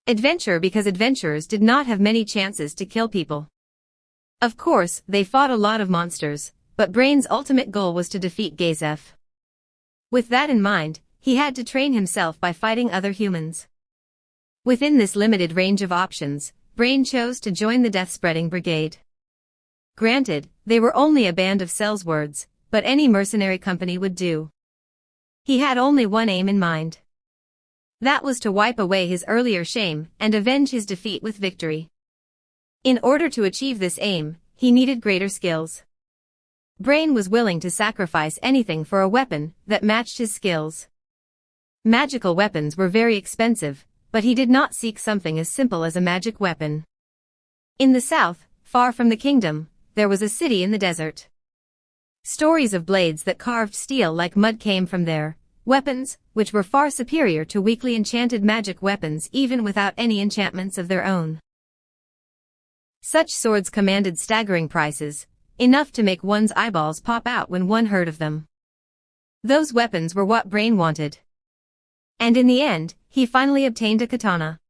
Adventure because adventurers did not have many chances to kill people. Of course, they fought a lot of monsters, but Brain's ultimate goal was to defeat Gazef. With that in mind, he had to train himself by fighting other humans. Within this limited range of options, Brain chose to join the Death-Spreading Brigade. Granted, they were only a band of Sellswords, but any mercenary company would do. He had only one aim in mind. That was to wipe away his earlier shame and avenge his defeat with victory. In order to achieve this aim, he needed greater skills. Brain was willing to sacrifice anything for a weapon that matched his skills. Magical weapons were very expensive, but he did not seek something as simple as a magic weapon. In the south, far from the kingdom, there was a city in the desert. Stories of blades that carved steel like mud came from there, weapons, which were far superior to weakly enchanted magic weapons even without any enchantments of their own. Such swords commanded staggering prices, enough to make one's eyeballs pop out when one heard of them. Those weapons were what Brain wanted. And in the end, he finally obtained a katana.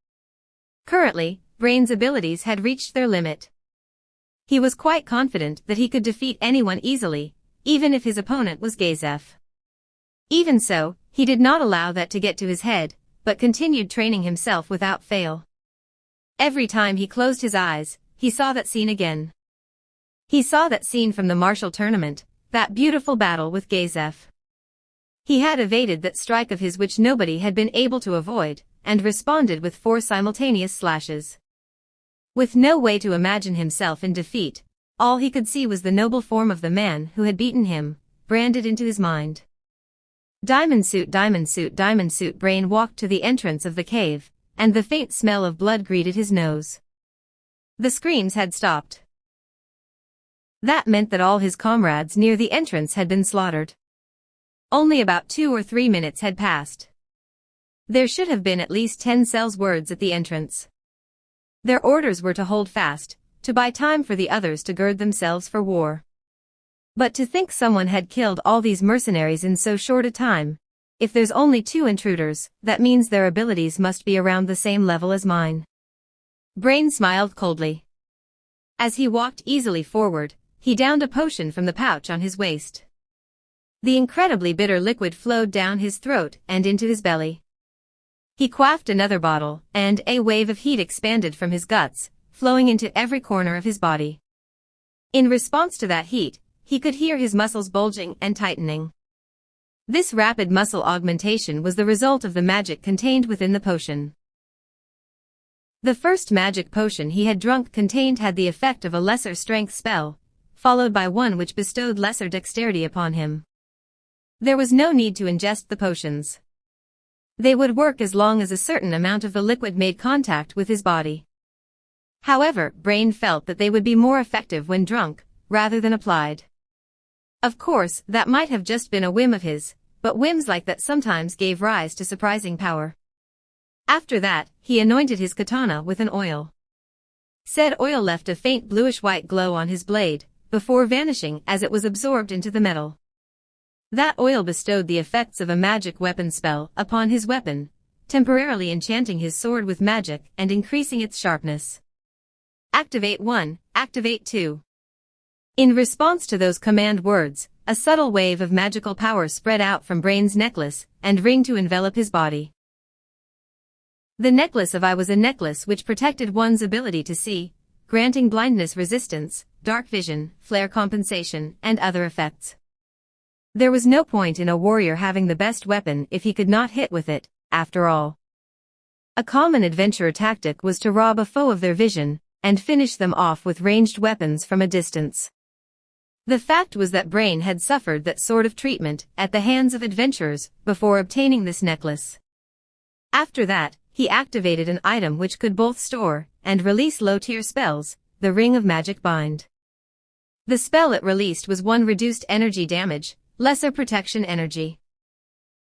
Currently, Brain's abilities had reached their limit. He was quite confident that he could defeat anyone easily, even if his opponent was Gazef. Even so, he did not allow that to get to his head, but continued training himself without fail. Every time he closed his eyes, he saw that scene again. He saw that scene from the martial tournament, that beautiful battle with Gazef. He had evaded that strike of his which nobody had been able to avoid, and responded with 4 simultaneous slashes. With no way to imagine himself in defeat, all he could see was the noble form of the man who had beaten him, branded into his mind. Diamond suit, diamond suit, diamond suit. Brain walked to the entrance of the cave, and the faint smell of blood greeted his nose. The screams had stopped. That meant that all his comrades near the entrance had been slaughtered. Only about 2 or 3 minutes had passed. There should have been at least 10 Sellswords at the entrance. Their orders were to hold fast, to buy time for the others to gird themselves for war. But to think someone had killed all these mercenaries in so short a time. If there's only 2 intruders, that means their abilities must be around the same level as mine. Brain smiled coldly. As he walked easily forward, he downed a potion from the pouch on his waist. The incredibly bitter liquid flowed down his throat and into his belly. He quaffed another bottle, and a wave of heat expanded from his guts, flowing into every corner of his body. In response to that heat, he could hear his muscles bulging and tightening. This rapid muscle augmentation was the result of the magic contained within the potion. The first magic potion he had drunk had the effect of a lesser strength spell, followed by one which bestowed lesser dexterity upon him. There was no need to ingest the potions. They would work as long as a certain amount of the liquid made contact with his body. However, Brain felt that they would be more effective when drunk, rather than applied. Of course, that might have just been a whim of his, but whims like that sometimes gave rise to surprising power. After that, he anointed his katana with an oil. Said oil left a faint bluish-white glow on his blade, before vanishing as it was absorbed into the metal. That oil bestowed the effects of a magic weapon spell upon his weapon, temporarily enchanting his sword with magic and increasing its sharpness. Activate 1, activate 2. In response to those command words, a subtle wave of magical power spread out from Brain's necklace and ring to envelop his body. The necklace of eye was a necklace which protected one's ability to see, granting blindness resistance, dark vision, flare compensation, and other effects. There was no point in a warrior having the best weapon if he could not hit with it, after all. A common adventurer tactic was to rob a foe of their vision, and finish them off with ranged weapons from a distance. The fact was that Brain had suffered that sort of treatment at the hands of adventurers before obtaining this necklace. After that, he activated an item which could both store and release low-tier spells, the Ring of Magic Bind. The spell it released was 1 reduced energy damage, lesser protection energy.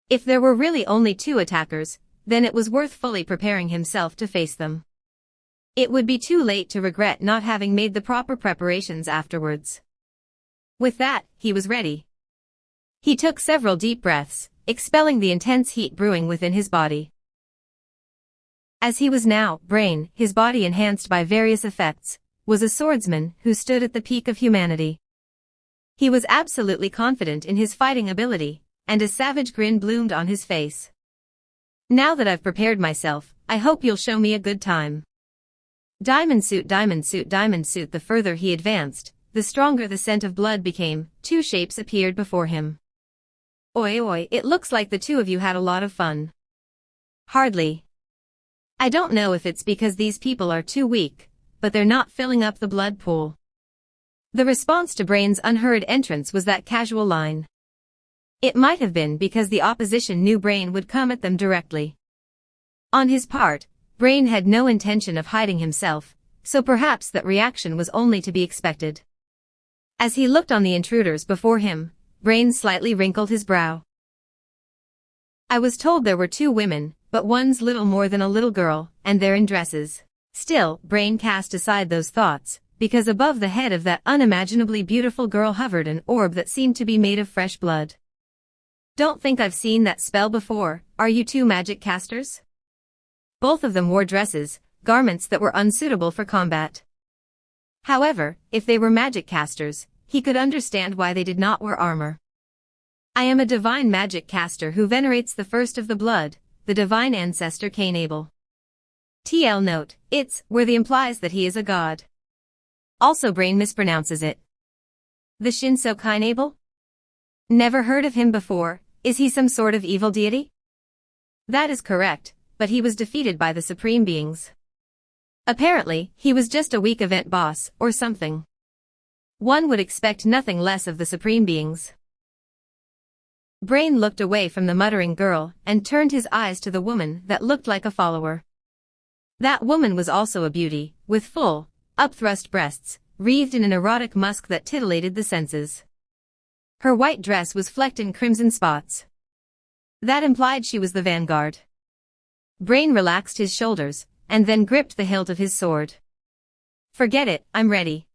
If there were really only 2 attackers, then it was worth fully preparing himself to face them. It would be too late to regret not having made the proper preparations afterwards. With that, he was ready. He took several deep breaths, expelling the intense heat brewing within his body. As he was now, Brain, his body enhanced by various effects, was a swordsman who stood at the peak of humanity. He was absolutely confident in his fighting ability, and a savage grin bloomed on his face. Now that I've prepared myself, I hope you'll show me a good time. Diamond suit, diamond suit, diamond suit. The further he advanced, the stronger the scent of blood became. Two shapes appeared before him. Oi oi, it looks like the two of you had a lot of fun. Hardly. I don't know if it's because these people are too weak, but they're not filling up the blood pool. The response to Brain's unhurried entrance was that casual line. It might have been because the opposition knew Brain would come at them directly. On his part, Brain had no intention of hiding himself, so perhaps that reaction was only to be expected. As he looked on the intruders before him, Brain slightly wrinkled his brow. I was told there were two women, but one's little more than a little girl, and they're in dresses. Still, Brain cast aside those thoughts, because above the head of that unimaginably beautiful girl hovered an orb that seemed to be made of fresh blood. Don't think I've seen that spell before. Are you two magic casters? Both of them wore dresses, garments that were unsuitable for combat. However, if they were magic casters, he could understand why they did not wear armor. I am a divine magic caster who venerates the first of the blood, the divine ancestor Cain Abel. TL note, it's where the implies that he is a god. Also Brain mispronounces it. The Shinso Cain Abel? Never heard of him before. Is he some sort of evil deity? That is correct, but he was defeated by the supreme beings. Apparently, he was just a weak event boss, or something. One would expect nothing less of the supreme beings. Brain looked away from the muttering girl and turned his eyes to the woman that looked like a follower. That woman was also a beauty, with full, upthrust breasts, wreathed in an erotic musk that titillated the senses. Her white dress was flecked in crimson spots. That implied she was the vanguard. Brain relaxed his shoulders, and then gripped the hilt of his sword. Forget it, I'm ready.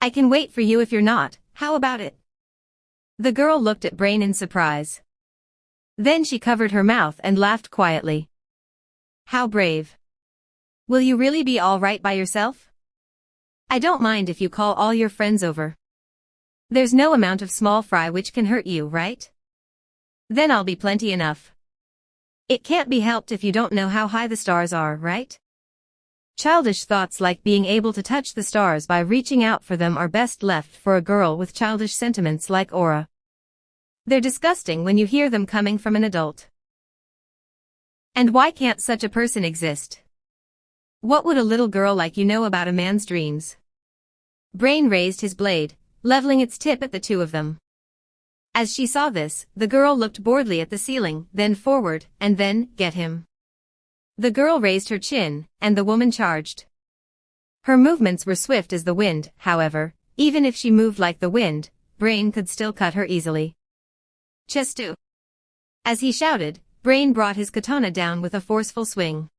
I can wait for you if you're not. How about it? The girl looked at Brain in surprise. Then she covered her mouth and laughed quietly. How brave. Will you really be all right by yourself? I don't mind if you call all your friends over. There's no amount of small fry which can hurt you, right? Then I'll be plenty enough. It can't be helped if you don't know how high the stars are, right? Childish thoughts like being able to touch the stars by reaching out for them are best left for a girl with childish sentiments like Aura. They're disgusting when you hear them coming from an adult. And why can't such a person exist? What would a little girl like you know about a man's dreams? Brain raised his blade, leveling its tip at the two of them. As she saw this, the girl looked boredly at the ceiling, then forward, and then, get him. The girl raised her chin, and the woman charged. Her movements were swift as the wind, however. Even if she moved like the wind, Brain could still cut her easily. Chestu. As he shouted, Brain brought his katana down with a forceful swing.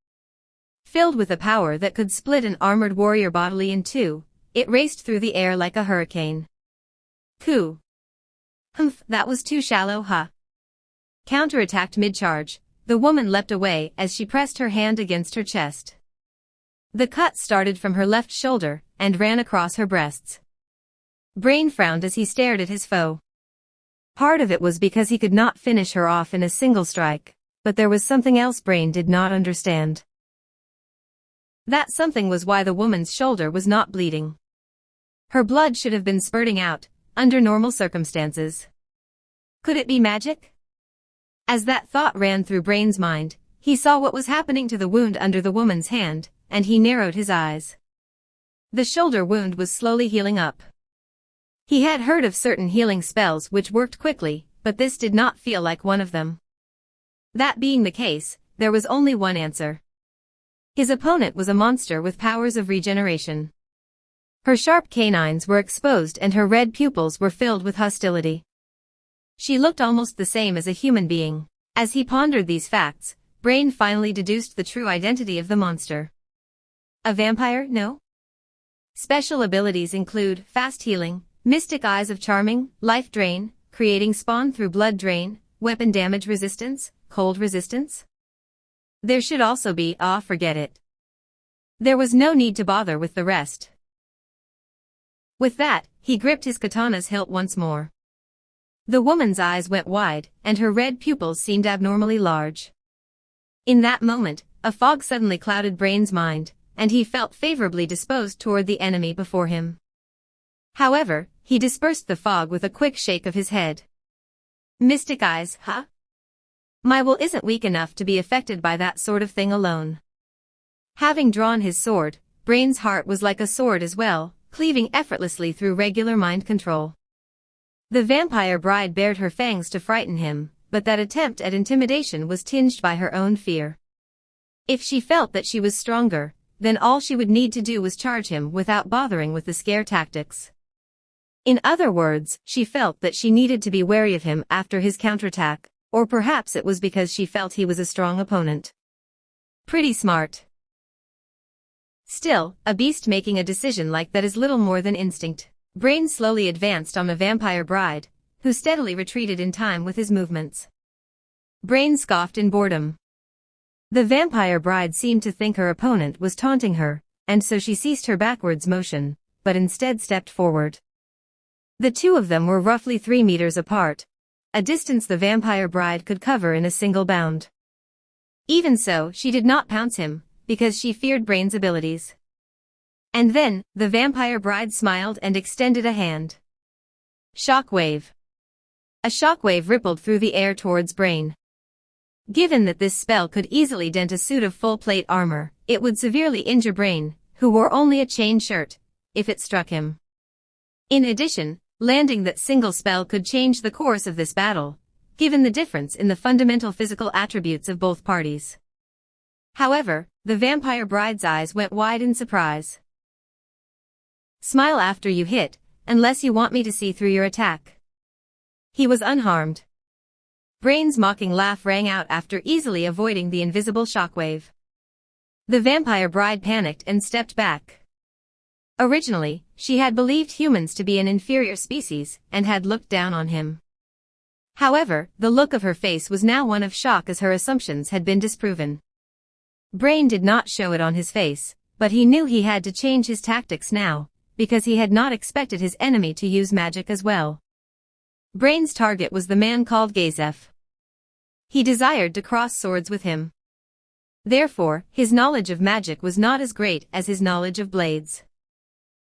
Filled with a power that could split an armored warrior bodily in two, it raced through the air like a hurricane. Coo. Humph, that was too shallow, huh? Counterattacked mid-charge, the woman leapt away as she pressed her hand against her chest. The cut started from her left shoulder and ran across her breasts. Brain frowned as he stared at his foe. Part of it was because he could not finish her off in a single strike, but there was something else Brain did not understand. That something was why the woman's shoulder was not bleeding. Her blood should have been spurting out, under normal circumstances. Could it be magic? As that thought ran through Brain's mind, he saw what was happening to the wound under the woman's hand, and he narrowed his eyes. The shoulder wound was slowly healing up. He had heard of certain healing spells which worked quickly, but this did not feel like one of them. That being the case, there was only one answer. His opponent was a monster with powers of regeneration. Her sharp canines were exposed and her red pupils were filled with hostility. She looked almost the same as a human being. As he pondered these facts, Brain finally deduced the true identity of the monster. A vampire, no? Special abilities include fast healing, mystic eyes of charming, life drain, creating spawn through blood drain, weapon damage resistance, cold resistance. There should also be, forget it. There was no need to bother with the rest. With that, he gripped his katana's hilt once more. The woman's eyes went wide, and her red pupils seemed abnormally large. In that moment, a fog suddenly clouded Brain's mind, and he felt favorably disposed toward the enemy before him. However, he dispersed the fog with a quick shake of his head. Mystic eyes, huh? My will isn't weak enough to be affected by that sort of thing alone. Having drawn his sword, Brain's heart was like a sword as well, cleaving effortlessly through regular mind control. The vampire bride bared her fangs to frighten him, but that attempt at intimidation was tinged by her own fear. If she felt that she was stronger, then all she would need to do was charge him without bothering with the scare tactics. In other words, she felt that she needed to be wary of him after his counterattack, or perhaps it was because she felt he was a strong opponent. Pretty smart. Still, a beast making a decision like that is little more than instinct. Brain slowly advanced on the vampire bride, who steadily retreated in time with his movements. Brain scoffed in boredom. The vampire bride seemed to think her opponent was taunting her, and so she ceased her backwards motion, but instead stepped forward. The two of them were roughly 3 meters apart, a distance the vampire bride could cover in a single bound. Even so, she did not pounce him, because she feared Brain's abilities. And then, the vampire bride smiled and extended a hand. Shockwave. A shockwave rippled through the air towards Brain. Given that this spell could easily dent a suit of full-plate armor, it would severely injure Brain, who wore only a chain shirt, if it struck him. In addition, landing that single spell could change the course of this battle, given the difference in the fundamental physical attributes of both parties. However, the vampire bride's eyes went wide in surprise. Smile after you hit, unless you want me to see through your attack. He was unharmed. Brain's mocking laugh rang out after easily avoiding the invisible shockwave. The vampire bride panicked and stepped back. Originally, she had believed humans to be an inferior species and had looked down on him. However, the look of her face was now one of shock as her assumptions had been disproven. Brain did not show it on his face, but he knew he had to change his tactics now, because he had not expected his enemy to use magic as well. Brain's target was the man called Gazef. He desired to cross swords with him. Therefore, his knowledge of magic was not as great as his knowledge of blades.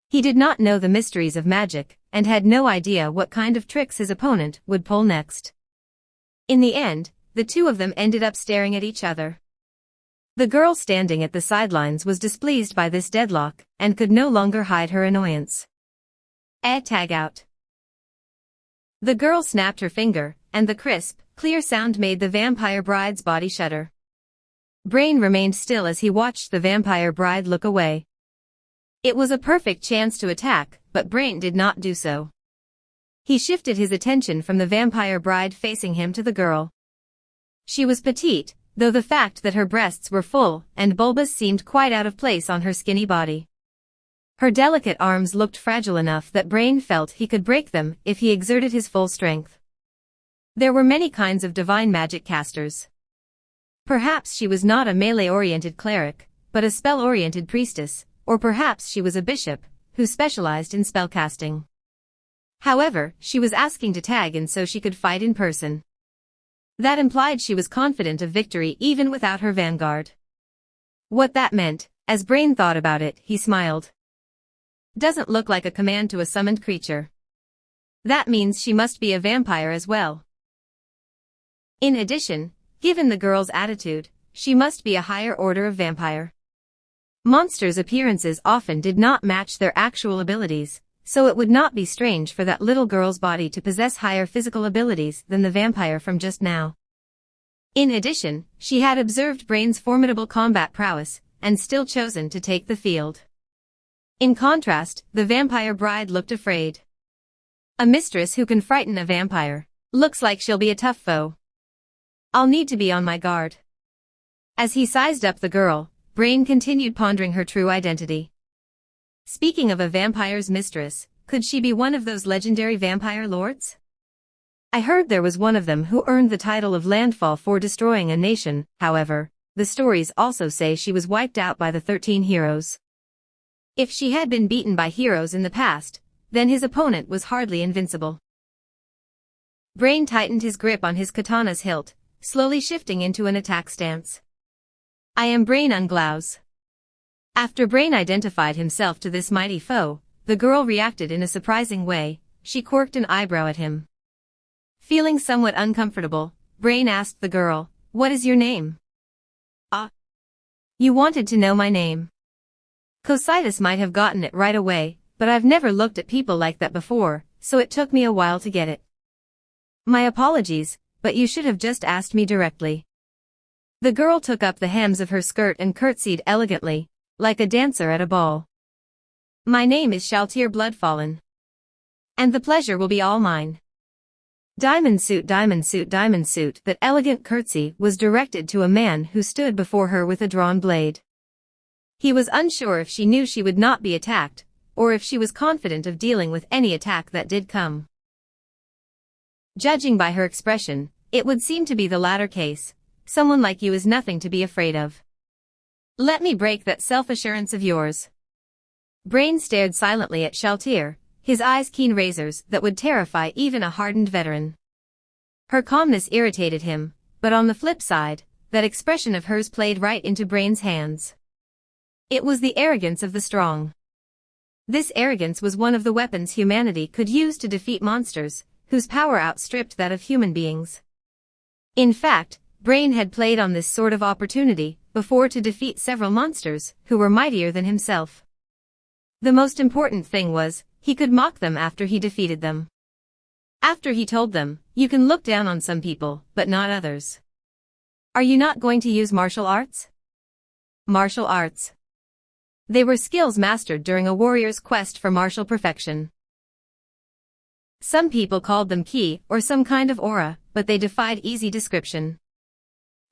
He did not know the mysteries of magic, and had no idea what kind of tricks his opponent would pull next. In the end, the two of them ended up staring at each other. The girl standing at the sidelines was displeased by this deadlock, and could no longer hide her annoyance. Tag out. The girl snapped her finger, and the crisp, clear sound made the vampire bride's body shudder. Brain remained still as he watched the vampire bride look away. It was a perfect chance to attack, but Brain did not do so. He shifted his attention from the vampire bride facing him to the girl. She was petite, though the fact that her breasts were full and bulbous seemed quite out of place on her skinny body. Her delicate arms looked fragile enough that Brain felt he could break them if he exerted his full strength. There were many kinds of divine magic casters. Perhaps she was not a melee-oriented cleric, but a spell-oriented priestess, or perhaps she was a bishop, who specialized in spellcasting. However, she was asking to tag in so she could fight in person. That implied she was confident of victory even without her vanguard. What that meant, as Brain thought about it, he smiled. Doesn't look like a command to a summoned creature. That means she must be a vampire as well. In addition, given the girl's attitude, she must be a higher order of vampire. Monsters' appearances often did not match their actual abilities, so it would not be strange for that little girl's body to possess higher physical abilities than the vampire from just now. In addition, she had observed Brain's formidable combat prowess, and still chosen to take the field. In contrast, the vampire bride looked afraid. A mistress who can frighten a vampire. Looks like she'll be a tough foe. I'll need to be on my guard. As he sized up the girl, Brain continued pondering her true identity. Speaking of a vampire's mistress, could she be one of those legendary vampire lords? I heard there was one of them who earned the title of Landfall for destroying a nation. However, the stories also say she was wiped out by the 13 heroes. If she had been beaten by heroes in the past, then his opponent was hardly invincible. Brain tightened his grip on his katana's hilt, slowly shifting into an attack stance. I am Brain Unglaus. After Brain identified himself to this mighty foe, the girl reacted in a surprising way. She quirked an eyebrow at him. Feeling somewhat uncomfortable, Brain asked the girl, "What is your name?" "Ah. You wanted to know my name." Cositus might have gotten it right away, but I've never looked at people like that before, so it took me a while to get it. My apologies, but you should have just asked me directly. The girl took up the hems of her skirt and curtsied elegantly, like a dancer at a ball. My name is Shaltir Bloodfallen. And the pleasure will be all mine. Diamond suit, diamond suit, diamond suit. That elegant curtsy was directed to a man who stood before her with a drawn blade. He was unsure if she knew she would not be attacked, or if she was confident of dealing with any attack that did come. Judging by her expression, it would seem to be the latter case. Someone like you is nothing to be afraid of. Let me break that self-assurance of yours. Brain stared silently at Shaltir, his eyes keen razors that would terrify even a hardened veteran. Her calmness irritated him, but on the flip side, that expression of hers played right into Brain's hands. It was the arrogance of the strong. This arrogance was one of the weapons humanity could use to defeat monsters, whose power outstripped that of human beings. In fact, Brain had played on this sort of opportunity before to defeat several monsters who were mightier than himself. The most important thing was, he could mock them after he defeated them. After he told them, you can look down on some people, but not others. Are you not going to use martial arts? Martial arts. They were skills mastered during a warrior's quest for martial perfection. Some people called them ki, or some kind of aura, but they defied easy description.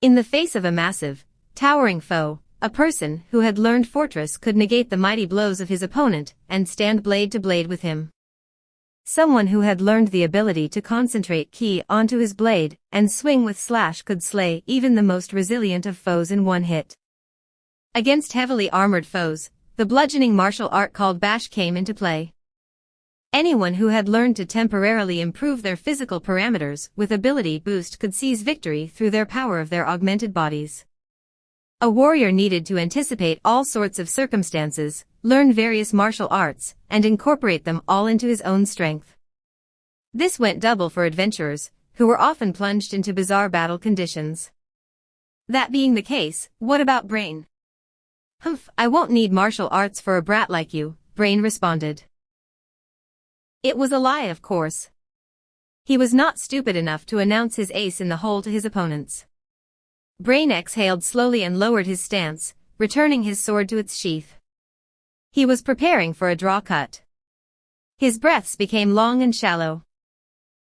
In the face of a massive, towering foe, a person who had learned Fortress could negate the mighty blows of his opponent and stand blade to blade with him. Someone who had learned the ability to concentrate ki onto his blade and swing with slash could slay even the most resilient of foes in one hit. Against heavily armored foes, the bludgeoning martial art called bash came into play. Anyone who had learned to temporarily improve their physical parameters with ability boost could seize victory through their power of their augmented bodies. A warrior needed to anticipate all sorts of circumstances, learn various martial arts, and incorporate them all into his own strength. This went double for adventurers, who were often plunged into bizarre battle conditions. That being the case, what about Brain? Humph, I won't need martial arts for a brat like you, Brain responded. It was a lie, of course. He was not stupid enough to announce his ace in the hole to his opponents. Brain exhaled slowly and lowered his stance, returning his sword to its sheath. He was preparing for a draw cut. His breaths became long and shallow.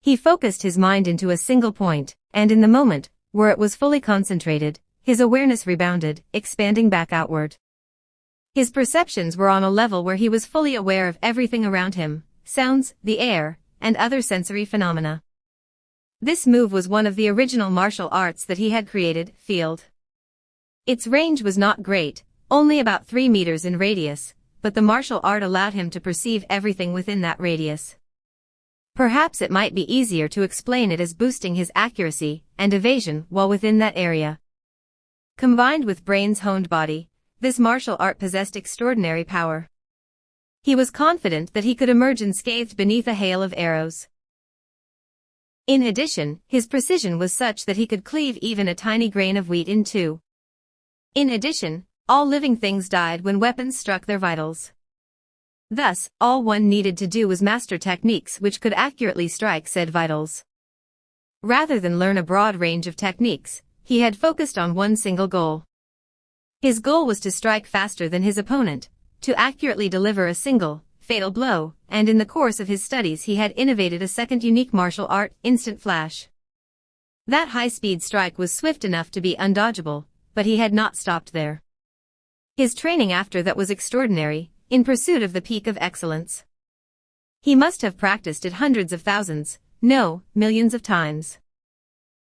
He focused his mind into a single point, and in the moment, where it was fully concentrated, his awareness rebounded, expanding back outward. His perceptions were on a level where he was fully aware of everything around him, sounds, the air, and other sensory phenomena. This move was one of the original martial arts that he had created, Field. Its range was not great, only about 3 meters in radius, but the martial art allowed him to perceive everything within that radius. Perhaps it might be easier to explain it as boosting his accuracy and evasion while within that area. Combined with Brain's honed body, this martial art possessed extraordinary power. He was confident that he could emerge unscathed beneath a hail of arrows. In addition, his precision was such that he could cleave even a tiny grain of wheat in two. In addition, all living things died when weapons struck their vitals. Thus, all one needed to do was master techniques which could accurately strike said vitals. Rather than learn a broad range of techniques, he had focused on one single goal. His goal was to strike faster than his opponent, to accurately deliver a single, fatal blow, and in the course of his studies he had innovated a second unique martial art, instant flash. That high-speed strike was swift enough to be undodgeable, but he had not stopped there. His training after that was extraordinary, in pursuit of the peak of excellence. He must have practiced it hundreds of thousands, no, millions of times.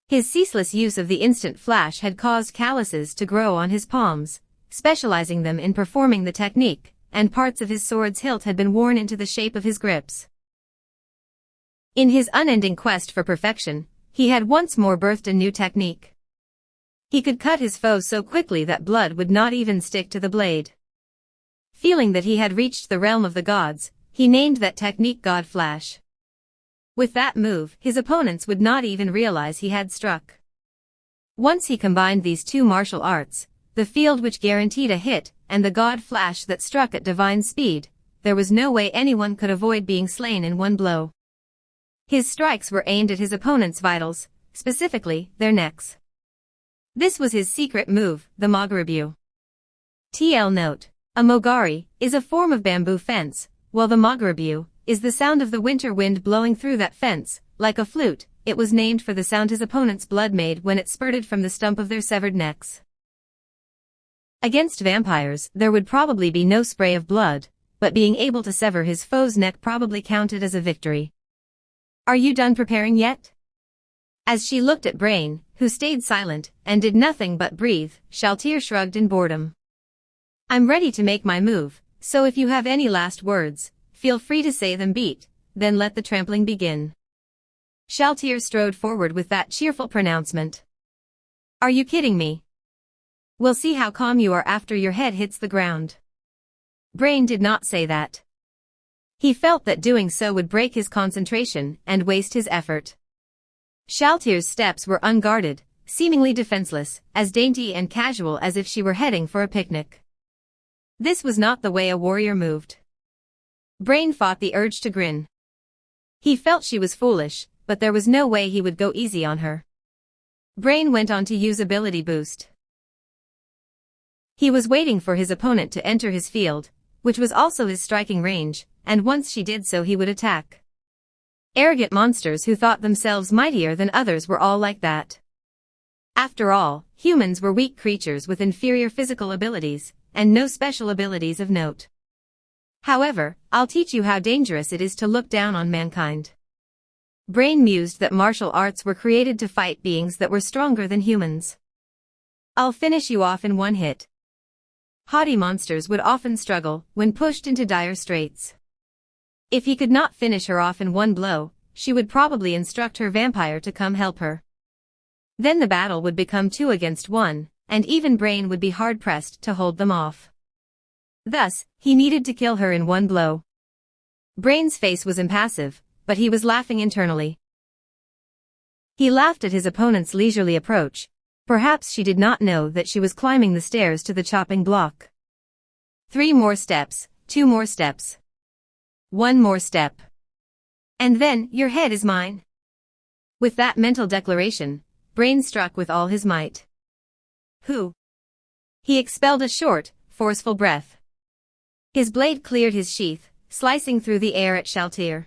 His ceaseless use of the instant flash had caused calluses to grow on his palms, specializing them in performing the technique, and parts of his sword's hilt had been worn into the shape of his grips. In his unending quest for perfection, he had once more birthed a new technique. He could cut his foe so quickly that blood would not even stick to the blade. Feeling that he had reached the realm of the gods, he named that technique God Flash. With that move, his opponents would not even realize he had struck. Once he combined these two martial arts, the field which guaranteed a hit, and the God Flash that struck at divine speed, there was no way anyone could avoid being slain in one blow. His strikes were aimed at his opponents' vitals, specifically, their necks. This was his secret move, the Mogaribyu. TL note. A mogari is a form of bamboo fence, while the Mogaribyu is the sound of the winter wind blowing through that fence. Like a flute, it was named for the sound his opponent's blood made when it spurted from the stump of their severed necks. Against vampires, there would probably be no spray of blood, but being able to sever his foe's neck probably counted as a victory. Are you done preparing yet? As she looked at Brain, who stayed silent and did nothing but breathe, Shaltir shrugged in boredom. I'm ready to make my move, so if you have any last words, feel free to say them. Then let the trampling begin. Shaltir strode forward with that cheerful pronouncement. Are you kidding me? We'll see how calm you are after your head hits the ground. Brain did not say that. He felt that doing so would break his concentration and waste his effort. Shaltir's steps were unguarded, seemingly defenseless, as dainty and casual as if she were heading for a picnic. This was not the way a warrior moved. Brain fought the urge to grin. He felt she was foolish, but there was no way he would go easy on her. Brain went on to use ability boost. He was waiting for his opponent to enter his field, which was also his striking range, and once she did so he would attack. Arrogant monsters who thought themselves mightier than others were all like that. After all, humans were weak creatures with inferior physical abilities, and no special abilities of note. However, I'll teach you how dangerous it is to look down on mankind. Brain mused that martial arts were created to fight beings that were stronger than humans. I'll finish you off in one hit. Haughty monsters would often struggle when pushed into dire straits. If he could not finish her off in one blow, she would probably instruct her vampire to come help her. Then the battle would become 2 against 1, and even Brain would be hard-pressed to hold them off. Thus, he needed to kill her in one blow. Brain's face was impassive, but he was laughing internally. He laughed at his opponent's leisurely approach. Perhaps she did not know that she was climbing the stairs to the chopping block. 3 more steps, 2 more steps. 1 more step. And then, your head is mine. With that mental declaration, Brain struck with all his might. Who? He expelled a short, forceful breath. His blade cleared his sheath, slicing through the air at Shaltir.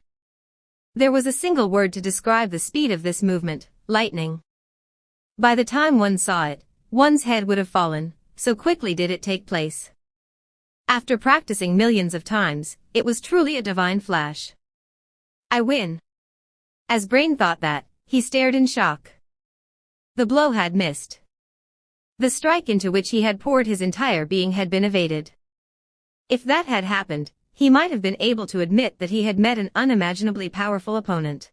There was a single word to describe the speed of this movement: lightning. By the time one saw it, one's head would have fallen, so quickly did it take place. After practicing millions of times, it was truly a divine flash. I win. As Brain thought that, he stared in shock. The blow had missed. The strike into which he had poured his entire being had been evaded. If that had happened, he might have been able to admit that he had met an unimaginably powerful opponent.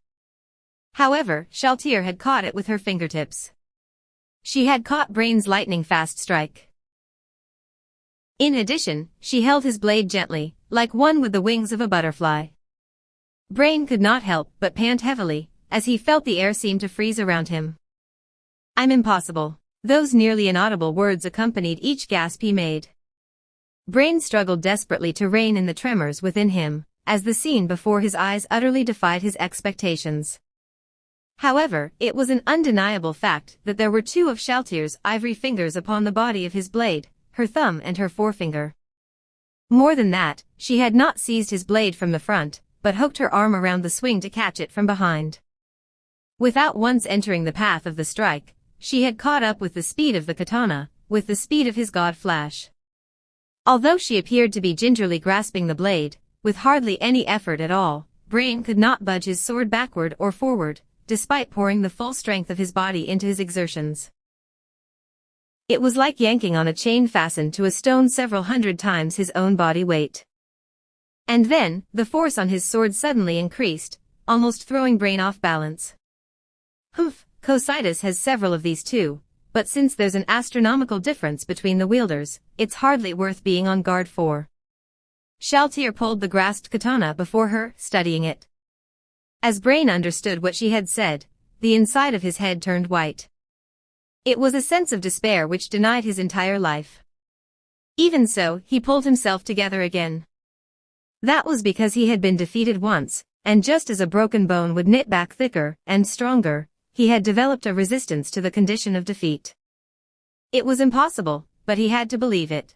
However, Shaltir had caught it with her fingertips. She had caught Brain's lightning-fast strike. In addition, she held his blade gently, like one with the wings of a butterfly. Brain could not help but pant heavily, as he felt the air seem to freeze around him. I'm impossible. Those nearly inaudible words accompanied each gasp he made. Brain struggled desperately to rein in the tremors within him, as the scene before his eyes utterly defied his expectations. However, it was an undeniable fact that there were 2 of Shaltir's ivory fingers upon the body of his blade, her thumb and her forefinger. More than that, she had not seized his blade from the front, but hooked her arm around the swing to catch it from behind. Without once entering the path of the strike, she had caught up with the speed of the katana, with the speed of his god flash. Although she appeared to be gingerly grasping the blade, with hardly any effort at all, Brain could not budge his sword backward or forward, despite pouring the full strength of his body into his exertions. It was like yanking on a chain fastened to a stone several hundred times his own body weight. And then, the force on his sword suddenly increased, almost throwing Brain off balance. Humph, Cositus has several of these too, but since there's an astronomical difference between the wielders, it's hardly worth being on guard for. Shaltir pulled the grasped katana before her, studying it. As Brain understood what she had said, the inside of his head turned white. It was a sense of despair which denied his entire life. Even so, he pulled himself together again. That was because he had been defeated once, and just as a broken bone would knit back thicker and stronger, he had developed a resistance to the condition of defeat. It was impossible, but he had to believe it.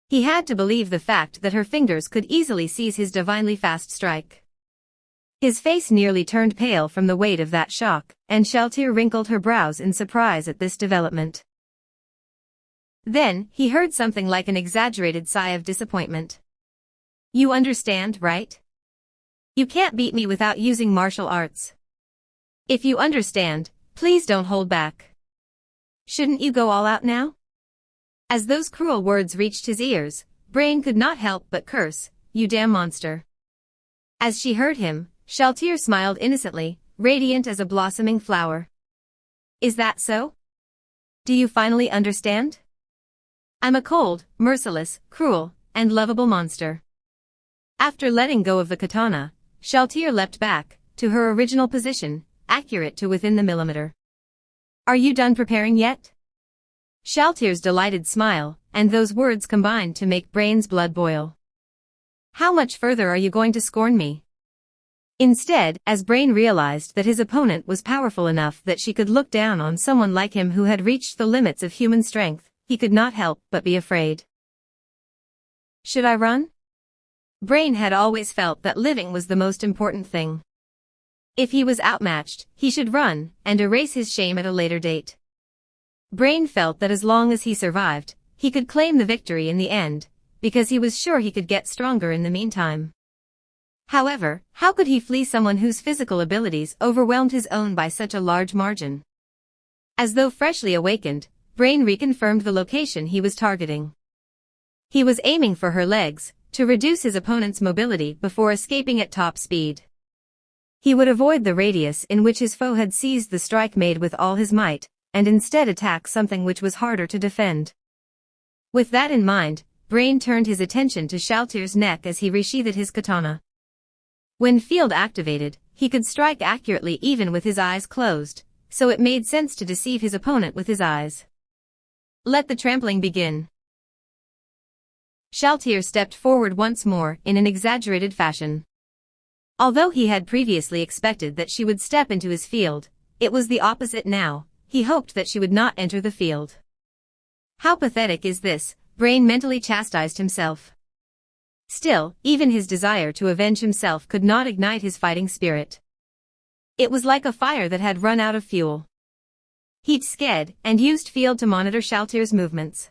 He had to believe the fact that her fingers could easily seize his divinely fast strike. His face nearly turned pale from the weight of that shock, and Shaltir wrinkled her brows in surprise at this development. Then, he heard something like an exaggerated sigh of disappointment. You understand, right? You can't beat me without using martial arts. If you understand, please don't hold back. Shouldn't you go all out now? As those cruel words reached his ears, Brain could not help but curse, you damn monster. As she heard him, Shaltir smiled innocently, radiant as a blossoming flower. Is that so? Do you finally understand? I'm a cold, merciless, cruel, and lovable monster. After letting go of the katana, Shaltir leapt back, to her original position, accurate to within the millimeter. Are you done preparing yet? Shaltir's delighted smile, and those words combined to make Brain's blood boil. How much further are you going to scorn me? Instead, as Brain realized that his opponent was powerful enough that she could look down on someone like him who had reached the limits of human strength, he could not help but be afraid. Should I run? Brain had always felt that living was the most important thing. If he was outmatched, he should run, and erase his shame at a later date. Brain felt that as long as he survived, he could claim the victory in the end, because he was sure he could get stronger in the meantime. However, how could he flee someone whose physical abilities overwhelmed his own by such a large margin? As though freshly awakened, Brain reconfirmed the location he was targeting. He was aiming for her legs, to reduce his opponent's mobility before escaping at top speed. He would avoid the radius in which his foe had seized the strike made with all his might, and instead attack something which was harder to defend. With that in mind, Brain turned his attention to Shaltir's neck as he resheathed his katana. When field activated, he could strike accurately even with his eyes closed, so it made sense to deceive his opponent with his eyes. Let the trampling begin. Shaltir stepped forward once more in an exaggerated fashion. Although he had previously expected that she would step into his field, it was the opposite now. He hoped that she would not enter the field. How pathetic is this, Brain mentally chastised himself. Still, even his desire to avenge himself could not ignite his fighting spirit. It was like a fire that had run out of fuel. He sked and used field to monitor Shaltir's movements.